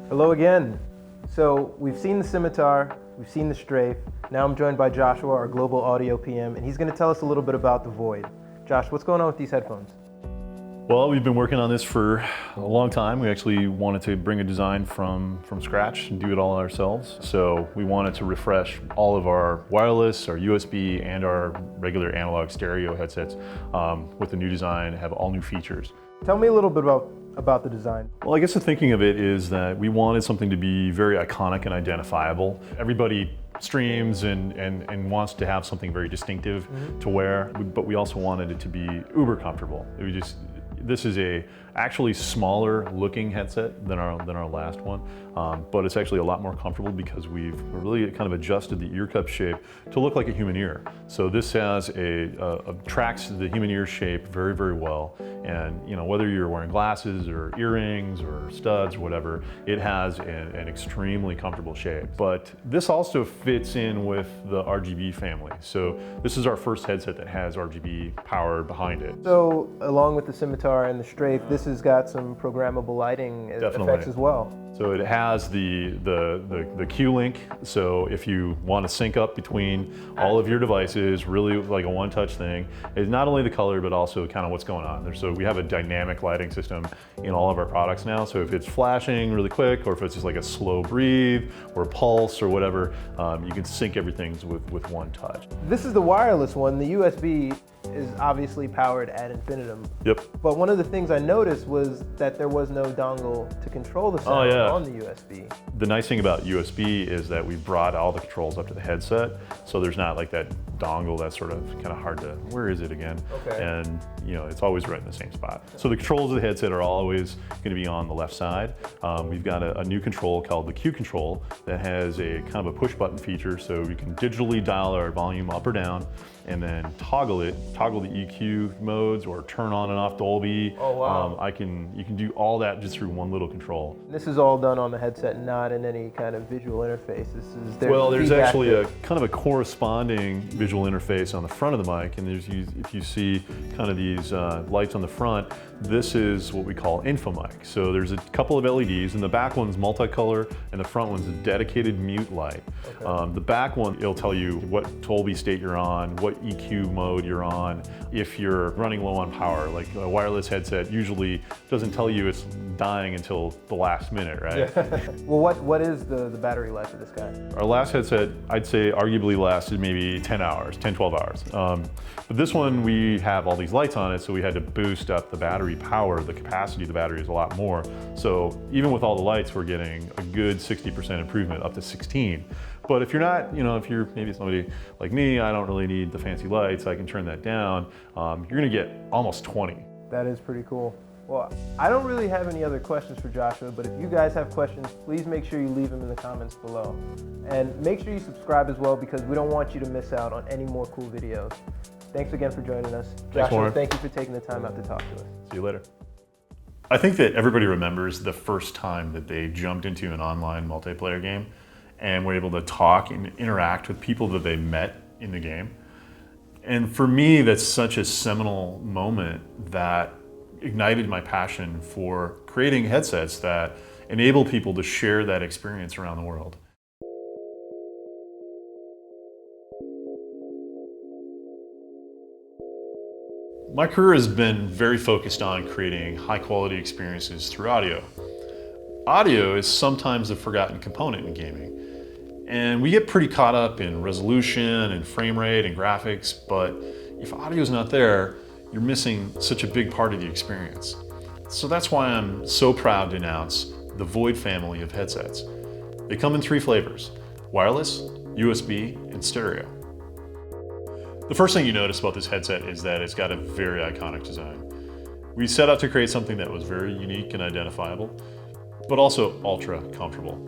Hello again. So we've seen the Scimitar, we've seen the Strafe. Now I'm joined by Joshua, our global audio PM, and he's going to tell us a little bit about the Void. Josh, what's going on with these headphones? Well, we've been working on this for a long time. We actually wanted to bring a design from scratch and do it all ourselves. So we wanted to refresh all of our wireless, our USB, and our regular analog stereo headsets with the new design, have all new features. Tell me a little bit about the design. Well, I guess the thinking of it is that we wanted something to be very iconic and identifiable. Everybody streams and wants to have something very distinctive to wear, but we also wanted it to be uber comfortable. This is a actually smaller looking headset than our last one, but it's actually a lot more comfortable because we've really kind of adjusted the ear cup shape to look like a human ear. So this has tracks the human ear shape very, very well. And whether you're wearing glasses or earrings or studs or whatever, it has an extremely comfortable shape. But this also fits in with the RGB family. So this is our first headset that has RGB power behind it. So along with the Scimitar and the Strafe, this has got some programmable lighting effects as well. So it has the Q-Link, so if you want to sync up between all of your devices, really like a one-touch thing, it's not only the color, but also kind of what's going on there. So we have a dynamic lighting system in all of our products now, so if it's flashing really quick, or if it's just like a slow breathe, or pulse, or whatever, you can sync everything with one touch. This is the wireless one. The USB is obviously powered ad infinitum. Yep. But one of the things I noticed was that there was no dongle to control the sound on the USB. The nice thing about USB is that we brought all the controls up to the headset, so there's not like that dongle that's sort of kind of hard to, where is it again? Okay. And it's always right in the same spot. So the controls of the headset are always going to be on the left side. We've got a new control called the Q control that has a kind of a push button feature, so we can digitally dial our volume up or down and then toggle the EQ modes or turn on and off Dolby. Oh wow. You can do all that just through one little control. This is all done on the headset, not in any kind of visual interface. There's actually a kind of a corresponding visual interface on the front of the mic, and if you see kind of these lights on the front, this is what we call info mic. So there's a couple of LEDs, and the back one's multicolor, and the front one's a dedicated mute light. Okay. The back one, it'll tell you what Dolby state you're on, what EQ mode you're on. If you're running low on power, like a wireless headset usually doesn't tell you it's dying until the last minute, right? Yeah. Well, what is the battery life of this guy? Our last headset, I'd say arguably lasted maybe 10 hours, 10, 12 hours. But this one, we have all these lights on it, so we had to boost up the battery power. The capacity of the battery is a lot more. So even with all the lights, we're getting a good 60% improvement, up to 16. But if you're not, if you're maybe somebody like me, I don't really need the fancy lights, I can turn that down, you're gonna get almost 20. That is pretty cool. Well, I don't really have any other questions for Joshua, but if you guys have questions, please make sure you leave them in the comments below. And make sure you subscribe as well, because we don't want you to miss out on any more cool videos. Thanks again for joining us. Joshua, thank you for taking the time out to talk to us. See you later. I think that everybody remembers the first time that they jumped into an online multiplayer game and were able to talk and interact with people that they met in the game. And for me, that's such a seminal moment that ignited my passion for creating headsets that enable people to share that experience around the world. My career has been very focused on creating high quality experiences through audio. Audio is sometimes a forgotten component in gaming. And we get pretty caught up in resolution and frame rate and graphics, but if audio is not there, you're missing such a big part of the experience. So that's why I'm so proud to announce the Void family of headsets. They come in 3 flavors: wireless, USB, and stereo. The first thing you notice about this headset is that it's got a very iconic design. We set out to create something that was very unique and identifiable, but also ultra comfortable.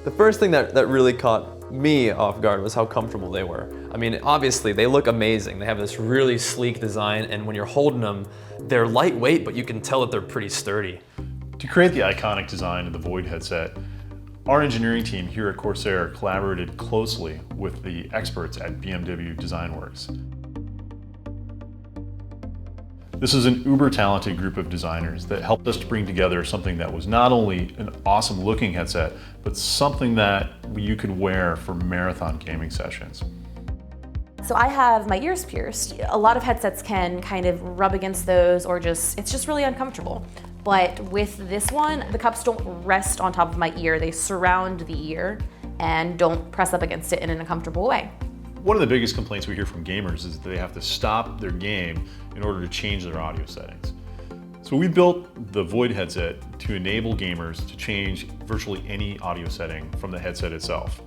The first thing that really caught me off guard was how comfortable they were. I mean, obviously they look amazing. They have this really sleek design, and when you're holding them, they're lightweight, but you can tell that they're pretty sturdy. To create the iconic design of the Void headset, our engineering team here at Corsair collaborated closely with the experts at BMW Design Works. This is an uber talented group of designers that helped us to bring together something that was not only an awesome looking headset, but something that you could wear for marathon gaming sessions. So I have my ears pierced. A lot of headsets can kind of rub against those or it's just really uncomfortable. But with this one, the cups don't rest on top of my ear. They surround the ear and don't press up against it in an uncomfortable way. One of the biggest complaints we hear from gamers is that they have to stop their game in order to change their audio settings. So we built the Void headset to enable gamers to change virtually any audio setting from the headset itself.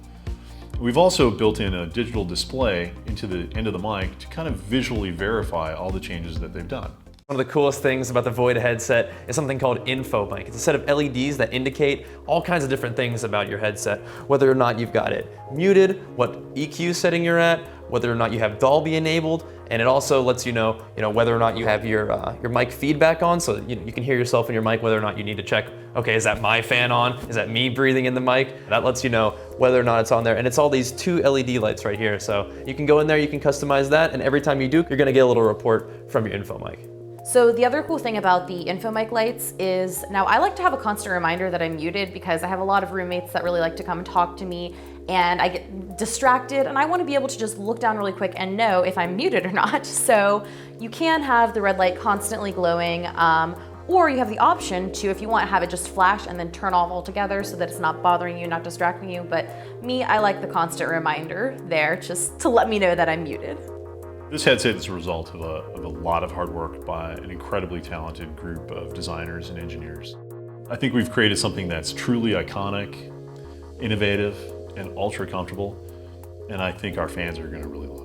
We've also built in a digital display into the end of the mic to kind of visually verify all the changes that they've done. One of the coolest things about the Void headset is something called Info Mic. It's a set of LEDs that indicate all kinds of different things about your headset, whether or not you've got it muted, what EQ setting you're at, whether or not you have Dolby enabled, and it also lets you know whether or not you have your mic feedback on, so you can hear yourself in your mic, whether or not you need to check, okay, is that my fan on? Is that me breathing in the mic? That lets you know whether or not it's on there. And it's all these 2 LED lights right here. So you can go in there, you can customize that, and every time you do, you're gonna get a little report from your Info Mic. So the other cool thing about the Info Mic lights is, now I like to have a constant reminder that I'm muted because I have a lot of roommates that really like to come and talk to me and I get distracted and I want to be able to just look down really quick and know if I'm muted or not. So you can have the red light constantly glowing, or you have the option to, if you want, have it just flash and then turn off altogether so that it's not bothering you, not distracting you. But me, I like the constant reminder there just to let me know that I'm muted. This headset is a result of a lot of hard work by an incredibly talented group of designers and engineers. I think we've created something that's truly iconic, innovative, and ultra comfortable, and I think our fans are going to really love it.